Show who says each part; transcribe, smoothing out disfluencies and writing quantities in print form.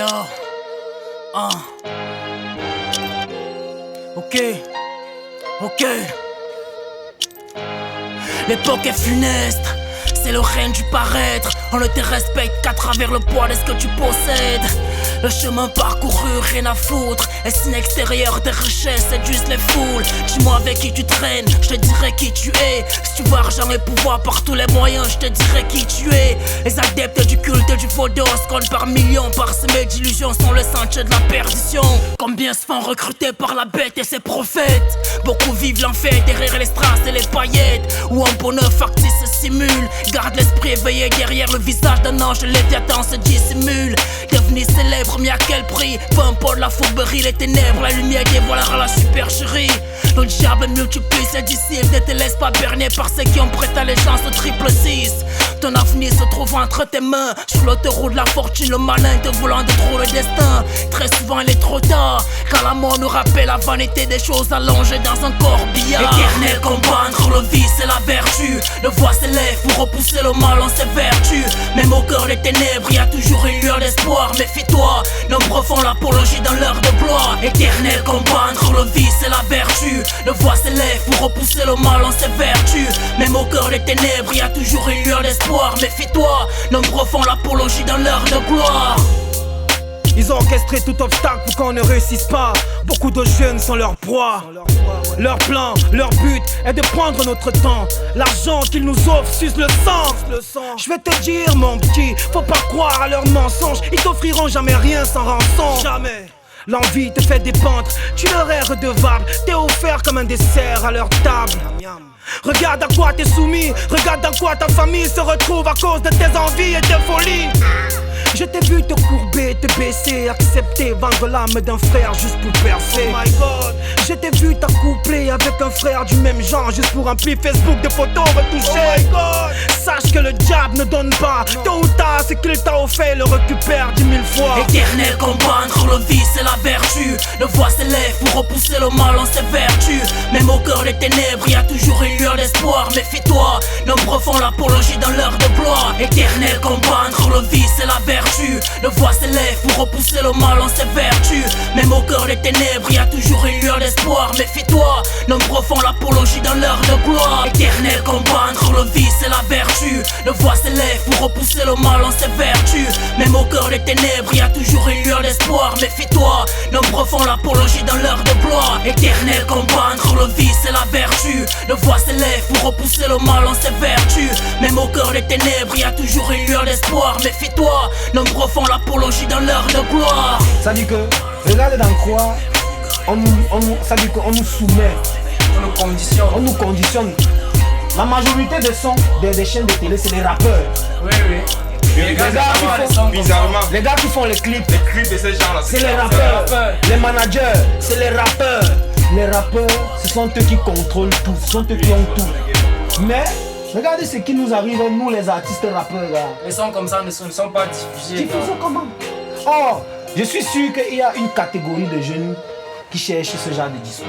Speaker 1: Yo, ok. L'époque est funeste, c'est le règne du paraître. On ne te respecte qu'à travers le poids de ce que tu possèdes. Le chemin parcouru, rien à foutre. Les signes extérieurs des richesses séduisent les foules. Dis-moi avec qui tu traînes, je te dirai qui tu es. Si tu veux argent et pouvoir par tous les moyens, je te dirai qui tu es. Les adeptes du culte du faux dos comptent par millions. Parsemés d'illusions sont le sentier de la perdition. Combien se font recruter par la bête et ses prophètes. Beaucoup vivent l'enfer derrière les strass et les paillettes. Où un bonheur factice se simule. Garde l'esprit éveillé derrière le visage d'un ange. Léviathan se dissimule. Devenir célèbre, mais à quel prix? Peu importe la fourberie, les ténèbres, la lumière dévoilera la supercherie. Le diable multiplie ses disciples. Ne te laisse pas berner par ceux qui ont prêté allégeance au triple 6. Ton avenir se trouve entre tes mains. Sur l'autoroute de la fortune, le malin te voulant de trop le destin. Très souvent il est trop tard, car la mort nous rappelle la vanité des choses allongées dans un corbillard. Éternel combat entre le vice et la vertu. Le voix s'élève pour repousser le mal en ses vertus. Même au cœur des ténèbres, il y a toujours une lueur d'espoir. Méfie-toi, nombreux font l'apologie dans l'heure de gloire. Éternel combat entre le vice et la vertu. Le voix s'élève pour repousser le mal en ses vertus. Même au cœur des ténèbres, il y a toujours une lueur d'espoir. Méfie-toi, nombreux font l'apologie dans l'heure de gloire.
Speaker 2: Ils ont orchestré tout obstacle pour qu'on ne réussisse pas. Beaucoup de jeunes sont leur proie. Leur plan, leur but est de prendre notre temps. L'argent qu'ils nous offrent suce le sang. Je vais te dire mon petit, faut pas croire à leurs mensonges. Ils t'offriront jamais rien sans rançon. Jamais. L'envie te fait dépendre, tu leur es redevable. T'es offert comme un dessert à leur table. Regarde à quoi t'es soumis, regarde à quoi ta famille se retrouve à cause de tes envies et tes folies. Je t'ai vu te courber, te baisser, accepter, vendre l'âme d'un frère juste pour percer. Oh my God. Je t'ai vu t'accoupler avec un frère du même genre juste pour remplir Facebook de photos retouchées. Oh my God. Sache que le diable ne donne pas. Tôt ou tard, ce qu'il t'a offert le récupère 10 000 fois.
Speaker 1: Éternel combat entre le vice et la vertu. Le voix s'élève pour repousser le mal en ses vertus. Même au cœur des ténèbres, il y a toujours une lueur d'espoir. Méfie-toi, nombreux font l'apologie dans l'heure de gloire. Éternel combat entre le vice et la vertu. Le voix s'élève pour repousser le mal en ses vertus. Même au cœur des ténèbres, il y a toujours une lueur d'espoir. Méfie-toi, nombreux font l'apologie dans l'heure de gloire. Éternel combat entre le vice et la vertu. Le voix s'élève pour repousser le mal en ses vertus. Même au cœur des ténèbres, il y a toujours une lueur d'espoir. Méfie-toi, nombreux font l'apologie dans l'heure de gloire. Éternel combat entre le vice et la vertu. Le voix s'élève pour repousser le mal en ses vertus. Même au cœur des ténèbres, il y a toujours une lueur d'espoir. Méfie-toi, nombreux font l'apologie dans l'heure de gloire.
Speaker 3: Ça dit que, regardez dans quoi ça dit qu'on nous soumet. On nous conditionne. La majorité des sons des chaînes de télé, c'est les rappeurs.
Speaker 4: Oui. Les
Speaker 3: gars qui font les clips
Speaker 4: de ces gens-là,
Speaker 3: c'est les rappeurs. Les managers, c'est les rappeurs. Les rappeurs, ce sont eux qui contrôlent tout, ce sont eux qui ont tout. Mais regardez ce qui nous arrive, nous les artistes rappeurs là.
Speaker 4: Les sons comme ça ne sont pas diffusés.
Speaker 3: Diffusés comment? Or, je suis sûr qu'il y a une catégorie de jeunes qui cherchent ce genre de discours.